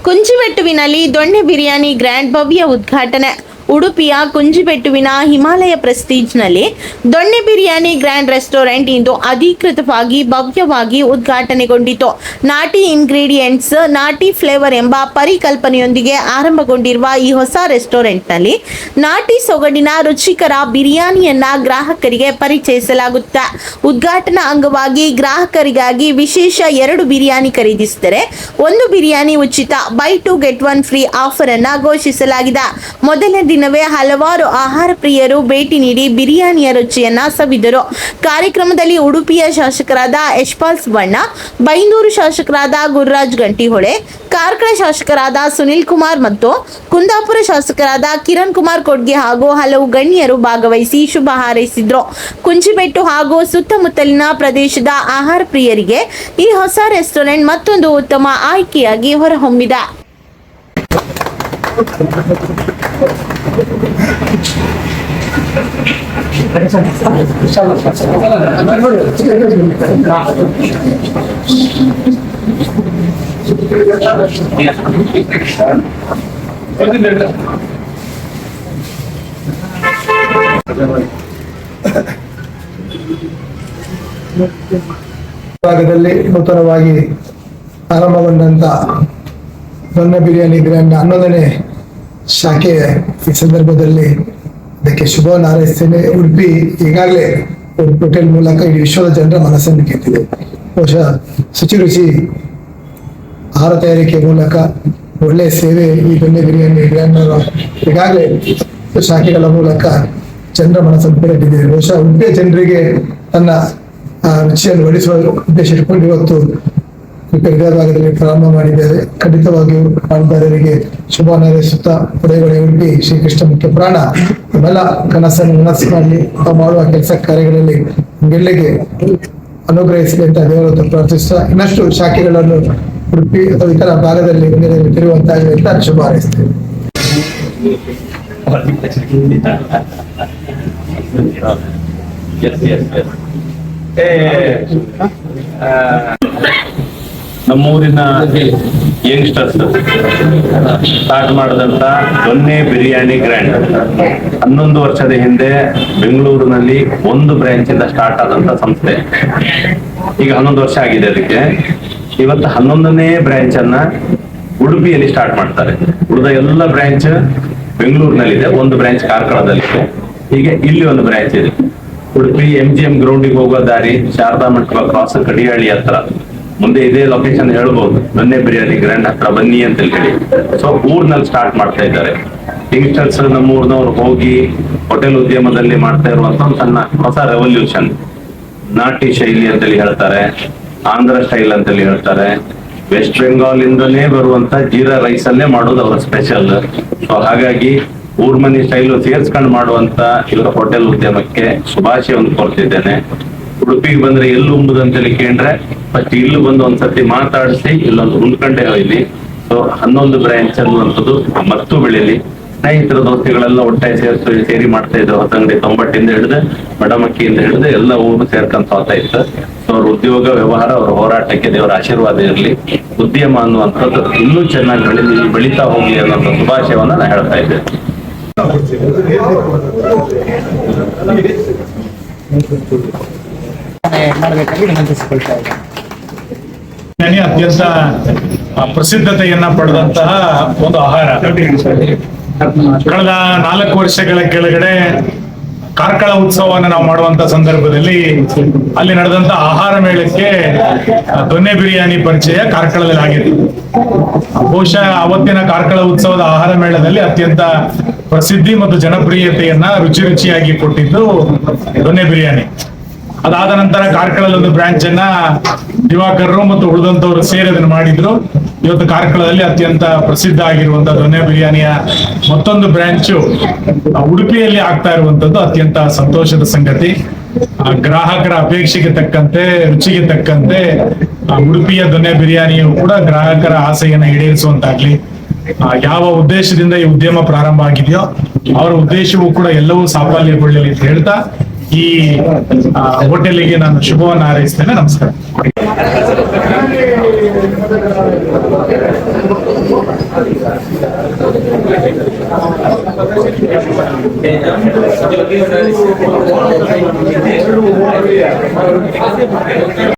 ಕುಂಚಿಬೆಟ್ಟುವಿನಲ್ಲಿ ದೊಣ್ಣೆ ಬಿರಿಯಾನಿ ಗ್ರ್ಯಾಂಡ್ ಭವ್ಯ ಉದ್ಘಾಟನೆ. ಉಡುಪಿಯ ಕುಂಚಿಬೆಟ್ಟುವಿನ ಹಿಮಾಲಯ ಪ್ರೆಸ್ಟೀಜ್ನಲ್ಲಿ ದೊಣ್ಣೆ ಬಿರಿಯಾನಿ ಗ್ರ್ಯಾಂಡ್ ರೆಸ್ಟೋರೆಂಟ್ ಇಂದು ಅಧಿಕೃತವಾಗಿ ಭವ್ಯವಾಗಿ ಉದ್ಘಾಟನೆಗೊಂಡಿತು. ನಾಟಿ ಇಂಗ್ರೀಡಿಯೆಂಟ್ಸ್, ನಾಟಿ ಫ್ಲೇವರ್ ಎಂಬ ಪರಿಕಲ್ಪನೆಯೊಂದಿಗೆ ಆರಂಭಗೊಂಡಿರುವ ಈ ಹೊಸ ರೆಸ್ಟೋರೆಂಟ್ನಲ್ಲಿ ನಾಟಿ ಸೊಗಡಿನ ರುಚಿಕರ ಬಿರಿಯಾನಿಯನ್ನ ಗ್ರಾಹಕರಿಗೆ ಪರಿಚಯಿಸಲಾಗುತ್ತೆ. ಉದ್ಘಾಟನಾ ಅಂಗವಾಗಿ ಗ್ರಾಹಕರಿಗಾಗಿ ವಿಶೇಷ 2 ಬಿರಿಯಾನಿ ಖರೀದಿಸಿದರೆ 1 ಬಿರಿಯಾನಿ ಉಚಿತ, ಬೈ 2 get 1 ಫ್ರೀ ಆಫರ್ ಅನ್ನ ಘೋಷಿಸಲಾಗಿದೆ. ಮೊದಲನೇ ದಿನವೇ ಹಲವಾರು ಆಹಾರ ಪ್ರಿಯರು ಭೇಟಿ ನೀಡಿ ಬಿರಿಯಾನಿಯ ರುಚಿಯನ್ನ ಸವಿದರು. ಕಾರ್ಯಕ್ರಮದಲ್ಲಿ ಉಡುಪಿಯ ಶಾಸಕರಾದ ಯಶ್ಪಾಲ್ ಸುವರ್ಣ, ಬೈಂದೂರು ಶಾಸಕರಾದ ಗುರುರಾಜ್ ಗಂಟಿಹೊಳೆ, ಕಾರ್ಕಳ ಶಾಸಕರಾದ ಸುನಿಲ್ ಕುಮಾರ್ ಮತ್ತು ಕುಂದಾಪುರ ಶಾಸಕರಾದ ಕಿರಣ್ ಕುಮಾರ್ ಕೊಡ್ಗೆ ಹಾಗೂ ಹಲವು ಗಣ್ಯರು ಭಾಗವಹಿಸಿ ಶುಭ ಹಾರೈಸಿದ್ರು. ಕುಂಚಿಬೆಟ್ಟು ಹಾಗೂ ಸುತ್ತಮುತ್ತಲಿನ ಪ್ರದೇಶದ ಆಹಾರ ಪ್ರಿಯರಿಗೆ ಈ ಹೊಸ ರೆಸ್ಟೋರೆಂಟ್ ಮತ್ತೊಂದು ಉತ್ತಮ ಆಯ್ಕೆಯಾಗಿ ಹೊರಹೊಮ್ಮಿದೆ. ಭಾಗದಲ್ಲಿ ನೂತನವಾಗಿ ಆರಂಭಗೊಂಡಂತ ದೊಣ್ಣೆ ಬಿರಿಯಾನಿ ಗ್ರ್ಯಾಂಡ್ 11ನೇ ಶಾಖೆ ಈ ಸಂದರ್ಭದಲ್ಲಿ ಅದಕ್ಕೆ ಶುಭವನ್ನು ಹಾರೈಸ್ತೇನೆ. ಉಡುಪಿ ಈಗಾಗಲೇ ಹೋಟೆಲ್ ಮೂಲಕ ಇಡೀ ವಿಶ್ವದ ಜನರ ಮನಸ್ಸನ್ನು ಗೆದ್ದಿದೆ. ಬಹುಶಃ ಶುಚಿ ರುಚಿ ಆಹಾರ ತಯಾರಿಕೆ ಮೂಲಕ ಒಳ್ಳೆಯ ಸೇವೆ ಈ ದೊಣ್ಣೆ ಬಿರಿಯಾನಿ ಗ್ರ್ಯಾಂಡ್ ಈಗಾಗಲೇ ಶಾಖೆಗಳ ಮೂಲಕ ಜನರ ಮನಸ್ಸನ್ನು ಪಡೆದಿದೆ. ಬಹುಶಃ ಉಡುಪಿಯ ಜನರಿಗೆ ತನ್ನ ರುಚಿಯನ್ನು ಒಡಿಸುವ ಉದ್ದೇಶ ಇಟ್ಕೊಂಡು ಇವತ್ತು ಭಾಗದಲ್ಲಿ ಪ್ರಾರಂಭ ಮಾಡಿದ್ದಾರೆ. ಖಂಡಿತವಾಗಿಯೂ ಪಾಲುದಾರರಿಗೆ ಶುಭ ಹಾರೈಸುತ್ತಾ ಪಡೆಗೊಳ್ಳಿ. ಉಡುಪಿ ಶ್ರೀಕೃಷ್ಣ ಮುಖ್ಯ ಪ್ರಾಣ ಇವೆಲ್ಲ ಕನಸನ್ನು ಮನಸ್ಸು ಮಾಡಿ ಮಾಡುವ ಕೆಲಸ ಕಾರ್ಯಗಳಲ್ಲಿ ಗೆಲ್ಲಿಗೆ ಅನುಗ್ರಹಿಸಲಿ ಅಂತ ದೇವರನ್ನು ಪ್ರಾರ್ಥಿಸ್ತಾ ಇನ್ನಷ್ಟು ಶಾಖೆಗಳನ್ನು ಉಡುಪಿ ಅಥವಾ ಇತರ ಭಾಗದಲ್ಲಿ ತೆರೆಯುವಂತಾಗಲಿ ಅಂತ ಶುಭ ಹಾರೈಸ್ತೇವೆ. ನಮ್ಮೂರಿನ ಯಂಗ್ಸ್ಟರ್ಸ್ ಸ್ಟಾರ್ಟ್ ಮಾಡಿದಂತ ದೊಣ್ಣೆ ಬಿರಿಯಾನಿ ಗ್ರ್ಯಾಂಡ್ 11 ವರ್ಷದ ಹಿಂದೆ ಬೆಂಗಳೂರಿನಲ್ಲಿ 1 ಬ್ರಾಂಚ್ ಇಂದ ಸ್ಟಾರ್ಟ್ ಆದಂತ ಸಂಸ್ಥೆ. ಈಗ 11 ವರ್ಷ ಆಗಿದೆ. ಅದಕ್ಕೆ ಇವತ್ತು 11ನೇ ಬ್ರಾಂಚ್ ಅನ್ನ ಉಡುಪಿಯಲ್ಲಿ ಸ್ಟಾರ್ಟ್ ಮಾಡ್ತಾರೆ. ಉಳಿದ ಎಲ್ಲ ಬ್ರಾಂಚ್ ಬೆಂಗಳೂರಿನಲ್ಲಿದೆ, 1 ಬ್ರಾಂಚ್ ಕಾರ್ಕಳದಲ್ಲಿದೆ. ಹೀಗೆ ಇಲ್ಲಿ 1 ಬ್ರಾಂಚ್ ಇದೆ. ಉಡುಪಿ MGM ಗ್ರೌಂಡಿಗೆ ಹೋಗೋ ದಾರಿ, ಶಾರದಾ ಮಂಟಪ ಕ್ರಾಸ್, ಕಡಿಯಾಳಿ ಹತ್ರ. ಮುಂದೆ ಇದೇ ಲೊಕೇಶನ್ ಹೇಳ್ಬೋದು, ದೊಣ್ಣೆ ಬಿರಿಯಾನಿ ಗ್ರ್ಯಾಂಡ್ ಹತ್ರ ಬನ್ನಿ ಅಂತ ಹೇಳಿ. ಸೊ ಊರ್ನಲ್ಲಿ ಸ್ಟಾರ್ಟ್ ಮಾಡ್ತಾ ಇದ್ದಾರೆ. ಯಂಗ್ಸ್ಟರ್ಸ್ ನಮ್ಮೂರ್ನವ್ರು ಹೋಗಿ ಹೋಟೆಲ್ ಉದ್ಯಮದಲ್ಲಿ ಮಾಡ್ತಾ ಇರುವಂತ ಒಂದು ಸಣ್ಣ ಹೊಸ ರೆವಲ್ಯೂಷನ್. ನಾಟಿ ಶೈಲಿ ಅಂತೇಳಿ ಹೇಳ್ತಾರೆ, ಆಂಧ್ರ ಸ್ಟೈಲ್ ಅಂತೇಳಿ ಹೇಳ್ತಾರೆ, ವೆಸ್ಟ್ ಬೆಂಗಾಲ್ ಇಂದಲೇ ಬರುವಂತ ಜೀರಾ ರೈಸ್ ಅಲ್ಲೇ ಮಾಡೋದು ಅವರ ಸ್ಪೆಷಲ್. ಸೊ ಹಾಗಾಗಿ ಊರ್ಮನಿ ಸ್ಟೈಲು ಸೇರ್ಸ್ಕೊಂಡು ಮಾಡುವಂತ ಇವರ ಹೋಟೆಲ್ ಉದ್ಯಮಕ್ಕೆ ಶುಭಾಶಯವನ್ನು ಕೋರ್ತಿದ್ದೇನೆ. ಉಡುಪಿಗೆ ಬಂದ್ರೆ ಎಲ್ಲಿ ಉಂಬುದಂತೇಳಿ ಕೇಂದ್ರೆ ಫಸ್ಟ್ ಇಲ್ಲಿ ಬಂದು ಒಂದ್ಸತಿ ಮಾತಾಡಿಸಿ ಇಲ್ಲೊಂದು ಉಂಡ್ಕೊಂಡೇ ಹೋಯ್ಲಿ. ಸೊ 11 ಬ್ರಾಂಚ್ ಅನ್ನುವಂಥದ್ದು ಮತ್ತು ಬೆಳೀಲಿ. ಸ್ನೇಹಿತರ ದೋಸ್ತಿಗಳೆಲ್ಲ ಒಟ್ಟಾಗಿ ಸೇರಿ ಮಾಡ್ತಾ ಇದ್ರು. ಹೊಸಂಗಡಿ 90 ಹಿಡಿದು ಮಡಮಕ್ಕಿಯಿಂದ ಹಿಡಿದು ಎಲ್ಲ ಊರು ಸೇರ್ಕೊಂತ ಹೋಗ್ತಾ ಇತ್ತು. ಸೊ ಅವ್ರ ಉದ್ಯೋಗ ವ್ಯವಹಾರ, ಅವ್ರ ಹೋರಾಟಕ್ಕೆ ದೇವರ ಆಶೀರ್ವಾದ ಇರಲಿ. ಉದ್ಯಮ ಅನ್ನುವಂಥದ್ದು ಇನ್ನೂ ಚೆನ್ನಾಗಿ ಬೆಳೀತಾ ಹೋಗ್ಲಿ ಅನ್ನೋ ಶುಭಾಶಯವನ್ನ ನಾನು ಹೇಳ್ತಾ ಇದ್ದೇನೆ. ಅತ್ಯಂತ ಪ್ರಸಿದ್ಧತೆಯನ್ನ ಪಡೆದಂತಹ ಒಂದು ಆಹಾರ. ಕಳೆದ 4 ವರ್ಷಗಳ ಕೆಳಗಡೆ ಕಾರ್ಕಳ ಉತ್ಸವವನ್ನು ನಾವು ಮಾಡುವಂತ ಸಂದರ್ಭದಲ್ಲಿ ಅಲ್ಲಿ ನಡೆದಂತ ಆಹಾರ ಮೇಳಕ್ಕೆ ದೊಣ್ಣೆ ಬಿರಿಯಾನಿ ಪರಿಚಯ ಕಾರ್ಕಳದಲ್ಲಿ ಆಗಿತ್ತು. ಬಹುಶಃ ಅವತ್ತಿನ ಕಾರ್ಕಳ ಉತ್ಸವದ ಆಹಾರ ಮೇಳದಲ್ಲಿ ಅತ್ಯಂತ ಪ್ರಸಿದ್ಧಿ ಮತ್ತು ಜನಪ್ರಿಯತೆಯನ್ನ ರುಚಿಯಾಗಿ ಕೊಟ್ಟಿದ್ದು ದೊಣ್ಣೆ ಬಿರಿಯಾನಿ. ಅದಾದ ನಂತರ ಕಾರ್ಕಳದಲ್ಲಿ 1 ಬ್ರಾಂಚ್ ಅನ್ನ ದಿವಾಕರರು ಮತ್ತು ಉಳಿದಂತವರು ಸೇರಿ ಅದನ್ನು ಮಾಡಿದ್ರು. ಇವತ್ತು ಕಾರ್ಕಳದಲ್ಲಿ ಅತ್ಯಂತ ಪ್ರಸಿದ್ಧ ಆಗಿರುವಂತಹ ದೊಣ್ಣೆ ಬಿರಿಯಾನಿಯ ಮತ್ತೊಂದು ಬ್ರಾಂಚು ಉಡುಪಿಯಲ್ಲಿ ಆಗ್ತಾ ಇರುವಂತದ್ದು ಅತ್ಯಂತ ಸಂತೋಷದ ಸಂಗತಿ. ಗ್ರಾಹಕರ ಅಪೇಕ್ಷೆಗೆ ತಕ್ಕಂತೆ, ರುಚಿಗೆ ತಕ್ಕಂತೆ ಉಡುಪಿಯ ದೊಣ್ಣೆ ಬಿರಿಯಾನಿಯು ಕೂಡ ಗ್ರಾಹಕರ ಆಸೆಯನ್ನು ಈಡೇರಿಸುವಂತಾಗ್ಲಿ. ಯಾವ ಉದ್ದೇಶದಿಂದ ಈ ಉದ್ಯಮ ಪ್ರಾರಂಭ ಆಗಿದೆಯೋ ಅವರ ಉದ್ದೇಶವೂ ಕೂಡ ಎಲ್ಲವೂ ಸಾಫಲ್ಯಗೊಳ್ಳಲಿ ಅಂತ ಹೇಳ್ತಾ ಈ ಹೋಟೆಲ್ಗೆ ನಾನು ಶುಭವನ್ನು ಹಾರೈಸ್ತೇನೆ. ನಮಸ್ಕಾರ.